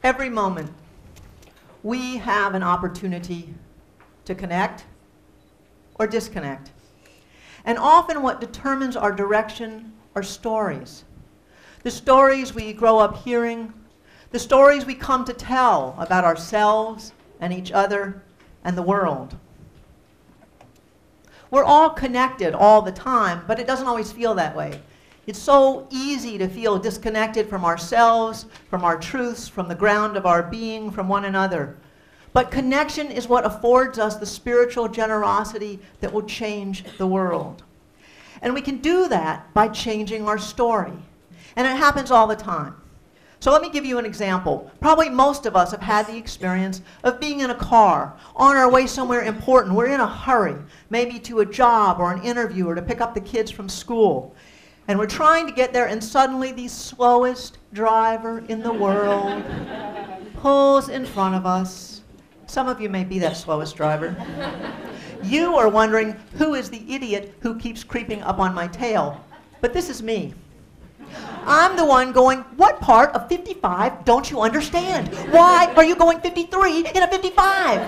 Every moment, we have an opportunity to connect or disconnect. And often what determines our direction are stories. The stories we grow up hearing, the stories we come to tell about ourselves and each other and the world. We're all connected all the time, but it doesn't always feel that way. It's so easy to feel disconnected from ourselves, from our truths, from the ground of our being, from one another. But connection is what affords us the spiritual generosity that will change the world. And we can do that by changing our story. And it happens all the time. So let me give you an example. Probably most of us have had the experience of being in a car, on our way somewhere important. We're in a hurry, maybe to a job or an interview or to pick up the kids from school. And we're trying to get there, and suddenly the slowest driver in the world pulls in front of us. Some of you may be that slowest driver. You are wondering, who is the idiot who keeps creeping up on my tail? But this is me. I'm the one going, what part of 55 don't you understand? Why are you going 53 in a 55?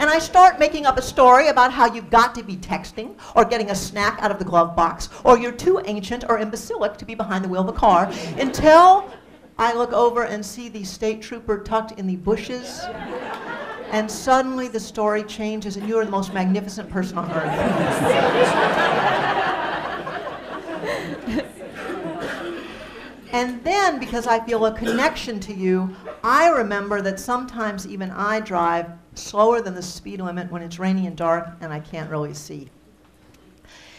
And I start making up a story about how you've got to be texting or getting a snack out of the glove box, or you're too ancient or imbecilic to be behind the wheel of a car, until I look over and see the state trooper tucked in the bushes, and suddenly the story changes and you are the most magnificent person on earth. And then, because I feel a connection to you, I remember that sometimes even I drive slower than the speed limit when it's rainy and dark and I can't really see.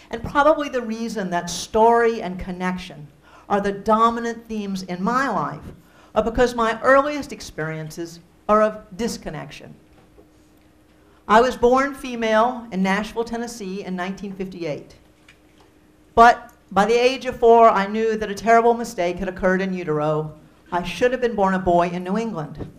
And probably the reason that story and connection are the dominant themes in my life are because my earliest experiences are of disconnection. I was born female in Nashville, Tennessee in 1958. But by the age of 4, I knew that a terrible mistake had occurred in utero. I should have been born a boy in New England.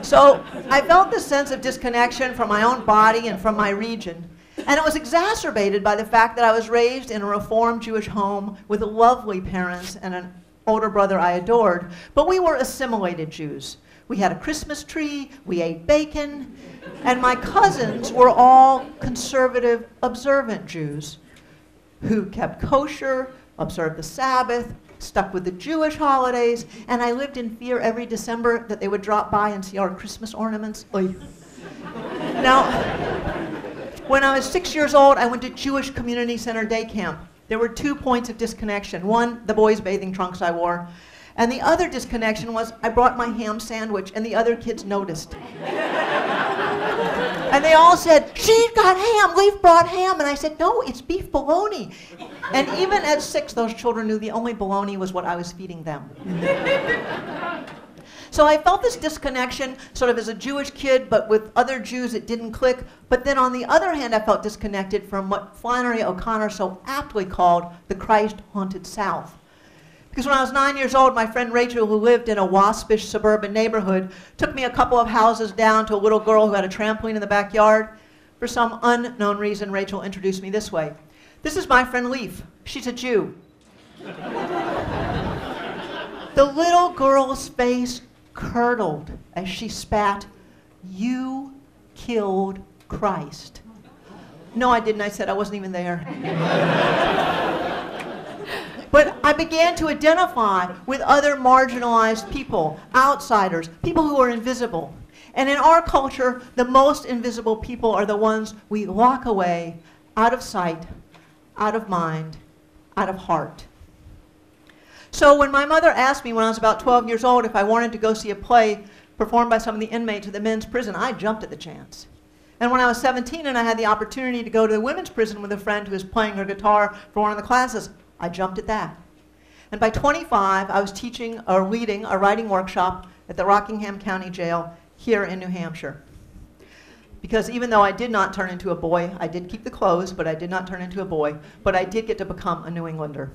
So I felt this sense of disconnection from my own body and from my region. And it was exacerbated by the fact that I was raised in a Reformed Jewish home with lovely parents and an older brother I adored. But we were assimilated Jews. We had a Christmas tree, we ate bacon, and my cousins were all conservative, observant Jews who kept kosher, observed the Sabbath, stuck with the Jewish holidays, and I lived in fear every December that they would drop by and see our Christmas ornaments. Oy. Now, when I was 6 years old, I went to Jewish Community Center day camp. There were 2 points of disconnection. One, the boys' bathing trunks I wore. And the other disconnection was I brought my ham sandwich and the other kids noticed. And they all said, she's got ham, Leif brought ham. And I said, no, it's beef bologna. And even at 6, those children knew the only bologna was what I was feeding them. So I felt this disconnection sort of as a Jewish kid, but with other Jews it didn't click. But then on the other hand, I felt disconnected from what Flannery O'Connor so aptly called the Christ-haunted South. Because when I was 9 years old, my friend Rachel, who lived in a waspish suburban neighborhood, took me a couple of houses down to a little girl who had a trampoline in the backyard. For some unknown reason, Rachel introduced me this way. This is my friend Leif. She's a Jew. The little girl's face curdled as she spat, "You killed Christ." No, I didn't. I said I wasn't even there. But I began to identify with other marginalized people, outsiders, people who are invisible. And in our culture, the most invisible people are the ones we lock away, out of sight, out of mind, out of heart. So when my mother asked me when I was about 12 years old if I wanted to go see a play performed by some of the inmates of the men's prison, I jumped at the chance. And when I was 17 and I had the opportunity to go to the women's prison with a friend who was playing her guitar for one of the classes, I jumped at that. And by 25, I was teaching or leading a writing workshop at the Rockingham County Jail here in New Hampshire. Because even though I did not turn into a boy, I did keep the clothes, but I did not turn into a boy, but I did get to become a New Englander.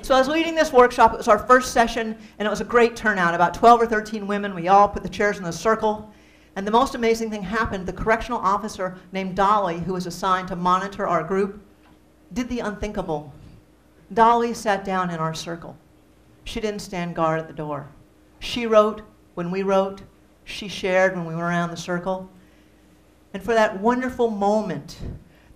So I was leading this workshop. It was our first session, and it was a great turnout. About 12 or 13 women. We all put the chairs in a circle. And the most amazing thing happened. The correctional officer named Dolly, who was assigned to monitor our group, did the unthinkable. Dolly sat down in our circle. She didn't stand guard at the door. She wrote when we wrote. She shared when we were around the circle. And for that wonderful moment,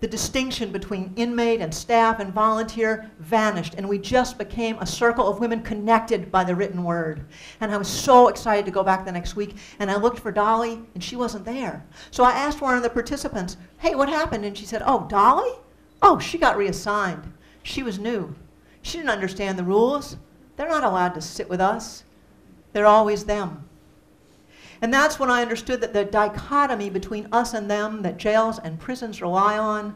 the distinction between inmate and staff and volunteer vanished, and we just became a circle of women connected by the written word. And I was so excited to go back the next week, and I looked for Dolly, and she wasn't there. So I asked one of the participants, hey, what happened? And she said, oh, Dolly? Oh, she got reassigned. She was new. She didn't understand the rules. They're not allowed to sit with us. They're always them. And that's when I understood that the dichotomy between us and them that jails and prisons rely on,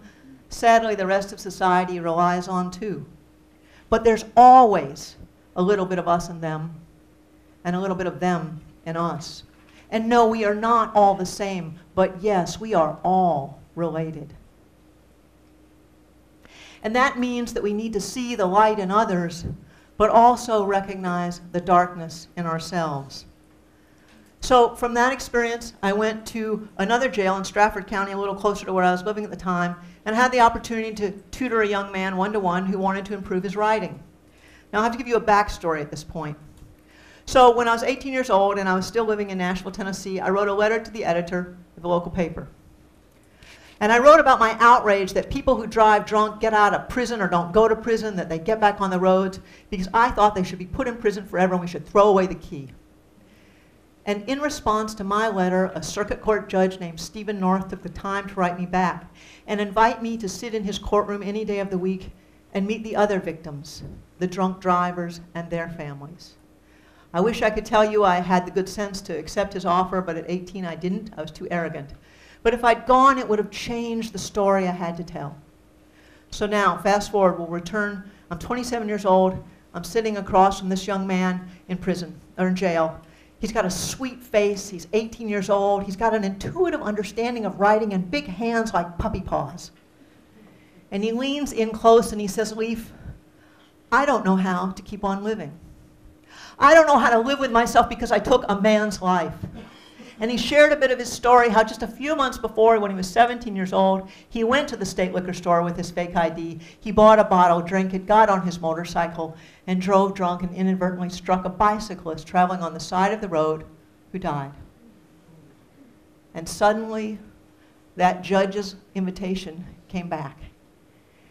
sadly the rest of society relies on too. But there's always a little bit of us and them, and a little bit of them and us. And no, we are not all the same, but yes, we are all related. And that means that we need to see the light in others, but also recognize the darkness in ourselves. So from that experience, I went to another jail in Stratford County, a little closer to where I was living at the time, and had the opportunity to tutor a young man one-to-one who wanted to improve his writing. Now I have to give you a backstory at this point. So when I was 18 years old and I was still living in Nashville, Tennessee, I wrote a letter to the editor of the local paper. And I wrote about my outrage that people who drive drunk get out of prison or don't go to prison, that they get back on the roads, because I thought they should be put in prison forever and we should throw away the key. And in response to my letter, a circuit court judge named Stephen North took the time to write me back and invite me to sit in his courtroom any day of the week and meet the other victims, the drunk drivers and their families. I wish I could tell you I had the good sense to accept his offer, but at 18 I didn't. I was too arrogant. But if I'd gone, it would have changed the story I had to tell. So now, fast forward, we'll return. I'm 27 years old. I'm sitting across from this young man in prison, or in jail. He's got a sweet face. He's 18 years old. He's got an intuitive understanding of writing and big hands like puppy paws. And he leans in close and he says, Leaf, I don't know how to keep on living. I don't know how to live with myself because I took a man's life. And he shared a bit of his story, how just a few months before, when he was 17 years old, he went to the state liquor store with his fake ID. He bought a bottle, drank it, got on his motorcycle, and drove drunk and inadvertently struck a bicyclist traveling on the side of the road who died. And suddenly, that judge's invitation came back.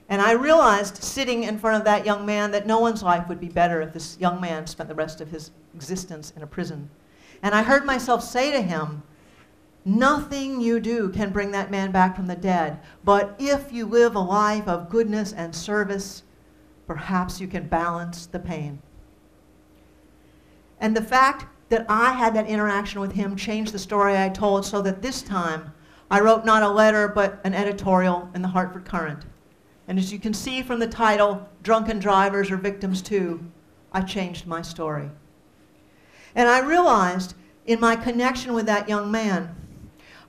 And I realized, sitting in front of that young man, that no one's life would be better if this young man spent the rest of his existence in a prison. And I heard myself say to him, nothing you do can bring that man back from the dead, but if you live a life of goodness and service, perhaps you can balance the pain. And the fact that I had that interaction with him changed the story I told, so that this time I wrote not a letter but an editorial in the Hartford Courant. And as you can see from the title, Drunken Drivers Are Victims Too, I changed my story. And I realized in my connection with that young man,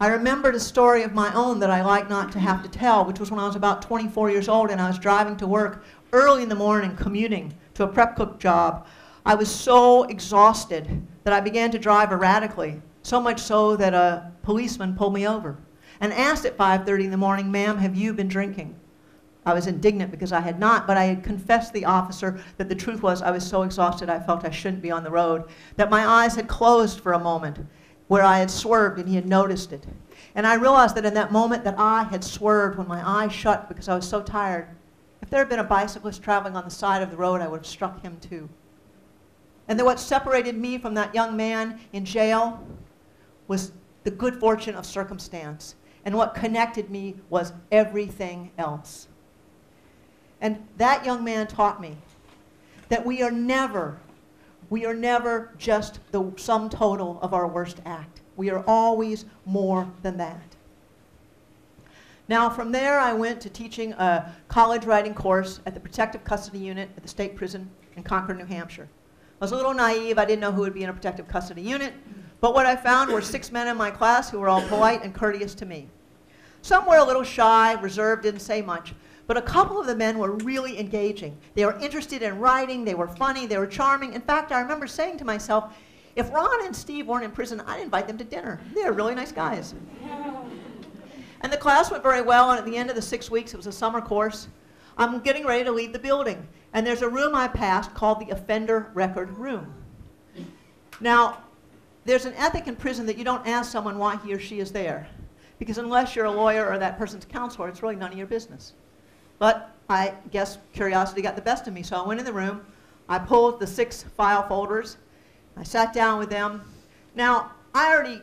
I remembered a story of my own that I like not to have to tell, which was when I was about 24 years old and I was driving to work early in the morning, commuting to a prep cook job. I was so exhausted that I began to drive erratically, so much so that a policeman pulled me over and asked at 5:30 in the morning, ma'am, have you been drinking? I was indignant because I had not, but I had confessed to the officer that the truth was I was so exhausted I felt I shouldn't be on the road, that my eyes had closed for a moment where I had swerved and he had noticed it. And I realized that in that moment that I had swerved when my eyes shut because I was so tired, if there had been a bicyclist traveling on the side of the road, I would have struck him too. And that what separated me from that young man in jail was the good fortune of circumstance. And what connected me was everything else. And that young man taught me that we are never just the sum total of our worst act. We are always more than that. Now, from there, I went to teaching a college writing course at the Protective Custody Unit at the State Prison in Concord, New Hampshire. I was a little naive. I didn't know who would be in a Protective Custody Unit. But what I found were 6 men in my class who were all polite and courteous to me. Some were a little shy, reserved, didn't say much. But a couple of the men were really engaging. They were interested in writing, they were funny, they were charming. In fact, I remember saying to myself, if Ron and Steve weren't in prison, I'd invite them to dinner. They're really nice guys. And the class went very well, and at the end of the 6 weeks, it was a summer course, I'm getting ready to leave the building. And there's a room I passed called the offender record room. Now, there's an ethic in prison that you don't ask someone why he or she is there. Because unless you're a lawyer or that person's counselor, it's really none of your business. But I guess curiosity got the best of me, so I went in the room. I pulled the 6 file folders. I sat down with them. Now, I already,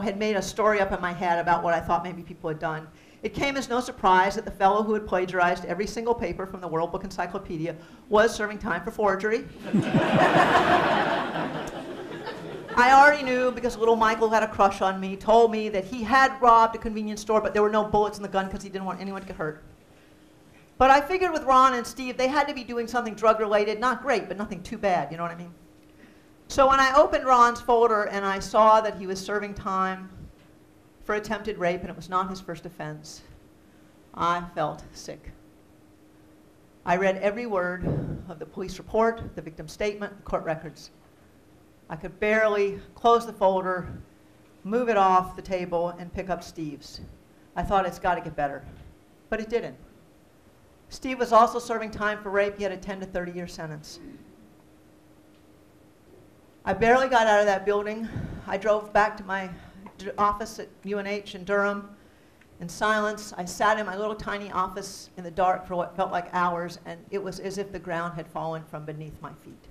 had made a story up in my head about what I thought maybe people had done. It came as no surprise that the fellow who had plagiarized every single paper from the World Book Encyclopedia was serving time for forgery. I already knew because little Michael had a crush on me, told me that he had robbed a convenience store, but there were no bullets in the gun because he didn't want anyone to get hurt. But I figured with Ron and Steve, they had to be doing something drug-related, not great, but nothing too bad, you know what I mean? So when I opened Ron's folder and I saw that he was serving time for attempted rape and it was not his first offense, I felt sick. I read every word of the police report, the victim statement, the court records. I could barely close the folder, move it off the table, and pick up Steve's. I thought it's got to get better, but it didn't. Steve was also serving time for rape. He had a 10 to 30-year sentence. I barely got out of that building. I drove back to my office at UNH in Durham. In silence, I sat in my little tiny office in the dark for what felt like hours, and it was as if the ground had fallen from beneath my feet.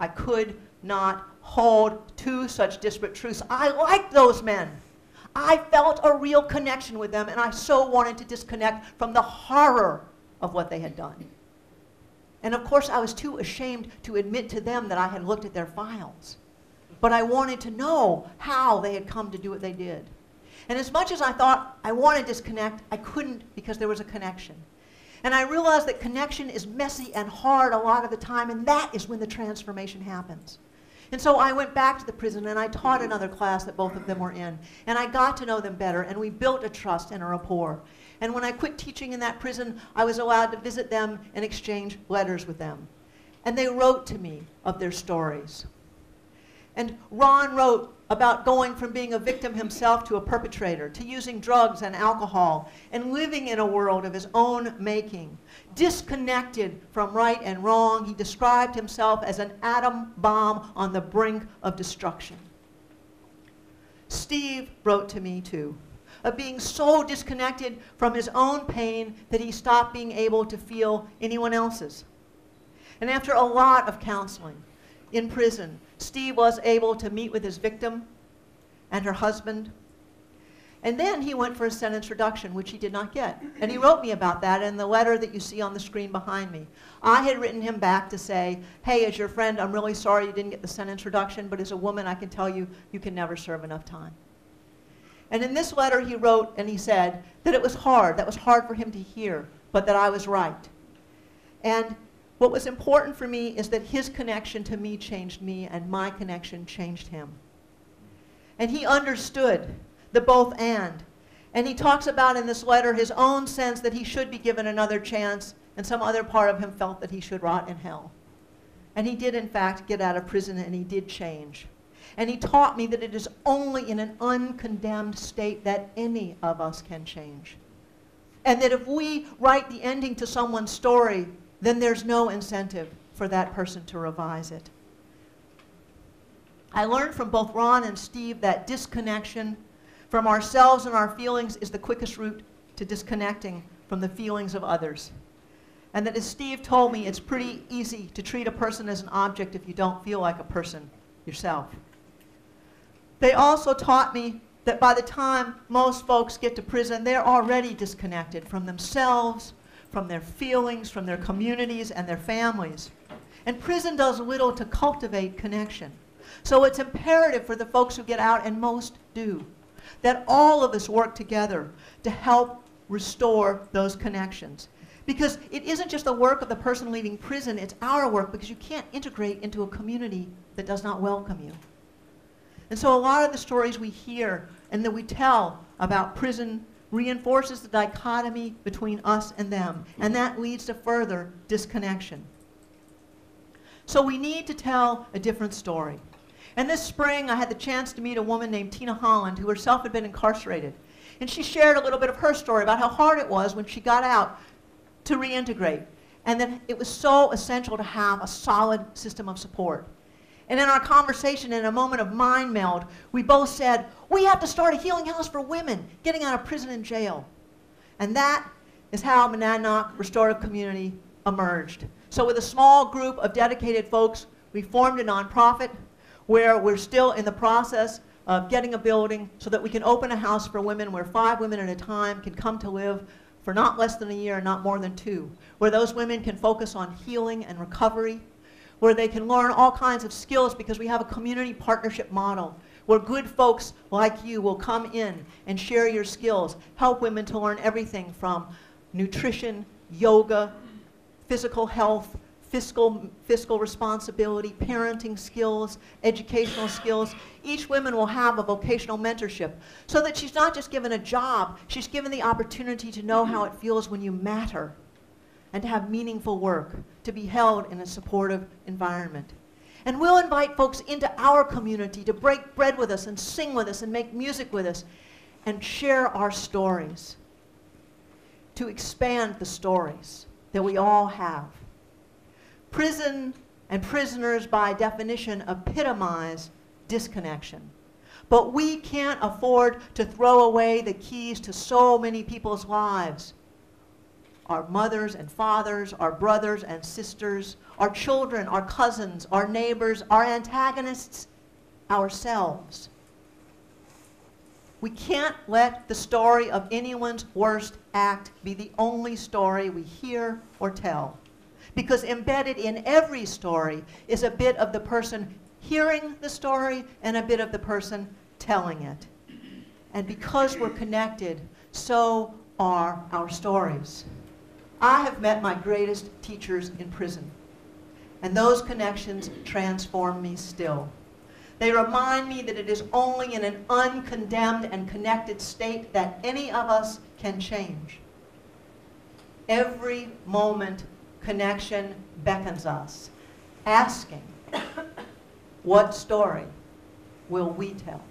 I could not hold two such disparate truths. I liked those men. I felt a real connection with them, and I so wanted to disconnect from the horror of what they had done. And of course, I was too ashamed to admit to them that I had looked at their files. But I wanted to know how they had come to do what they did. And as much as I thought I wanted to disconnect, I couldn't because there was a connection. And I realized that connection is messy and hard a lot of the time, and that is when the transformation happens. And so I went back to the prison and I taught another class that both of them were in. And I got to know them better, and we built a trust and a rapport. And when I quit teaching in that prison, I was allowed to visit them and exchange letters with them. And they wrote to me of their stories. And Ron wrote about going from being a victim himself to a perpetrator, to using drugs and alcohol, and living in a world of his own making. Disconnected from right and wrong, he described himself as an atom bomb on the brink of destruction. Steve wrote to me too, of being so disconnected from his own pain that he stopped being able to feel anyone else's. And after a lot of counseling in prison, Steve was able to meet with his victim and her husband. And then he went for a sentence reduction, which he did not get. And he wrote me about that in the letter that you see on the screen behind me. I had written him back to say, hey, as your friend, I'm really sorry you didn't get the sentence reduction, but as a woman, I can tell you, you can never serve enough time. And in this letter, he wrote and he said that it was hard. That was hard for him to hear, but that I was right. And what was important for me is that his connection to me changed me, and my connection changed him. And he understood the both and. And he talks about in this letter his own sense that he should be given another chance, and some other part of him felt that he should rot in hell. And he did, in fact, get out of prison, and he did change. And he taught me that it is only in an uncondemned state that any of us can change. And that if we write the ending to someone's story, then there's no incentive for that person to revise it. I learned from both Ron and Steve that disconnection from ourselves and our feelings is the quickest route to disconnecting from the feelings of others. And that, as Steve told me, it's pretty easy to treat a person as an object if you don't feel like a person yourself. They also taught me that by the time most folks get to prison, they're already disconnected from themselves, from their feelings, from their communities, and their families. And prison does little to cultivate connection. So it's imperative for the folks who get out, and most do, that all of us work together to help restore those connections. Because it isn't just the work of the person leaving prison, it's our work, because you can't integrate into a community that does not welcome you. And so a lot of the stories we hear and that we tell about prison reinforces the dichotomy between us and them, and that leads to further disconnection. So we need to tell a different story. And this spring, I had the chance to meet a woman named Tina Holland, who herself had been incarcerated. And she shared a little bit of her story about how hard it was when she got out to reintegrate. And that it was so essential to have a solid system of support. And in our conversation, in a moment of mind meld, we both said, we have to start a healing house for women getting out of prison and jail. And that is how Monadnock Restorative Community emerged. So with a small group of dedicated folks, we formed a nonprofit where we're still in the process of getting a building so that we can open a house for women where 5 women at a time can come to live for not less than a year, not more than 2, where those women can focus on healing and recovery, where they can learn all kinds of skills because we have a community partnership model, where good folks like you will come in and share your skills, help women to learn everything from nutrition, yoga, physical health, fiscal responsibility, parenting skills, educational skills. Each woman will have a vocational mentorship so that she's not just given a job, she's given the opportunity to know how it feels when you matter and to have meaningful work, to be held in a supportive environment. And we'll invite folks into our community to break bread with us and sing with us and make music with us and share our stories, to expand the stories that we all have. Prison and prisoners, by definition, epitomize disconnection. But we can't afford to throw away the keys to so many people's lives. Our mothers and fathers, our brothers and sisters, our children, our cousins, our neighbors, our antagonists, ourselves. We can't let the story of anyone's worst act be the only story we hear or tell. Because embedded in every story is a bit of the person hearing the story and a bit of the person telling it. And because we're connected, so are our stories. I have met my greatest teachers in prison, and those connections transform me still. They remind me that it is only in an uncondemned and connected state that any of us can change. Every moment, connection beckons us, asking, what story will we tell?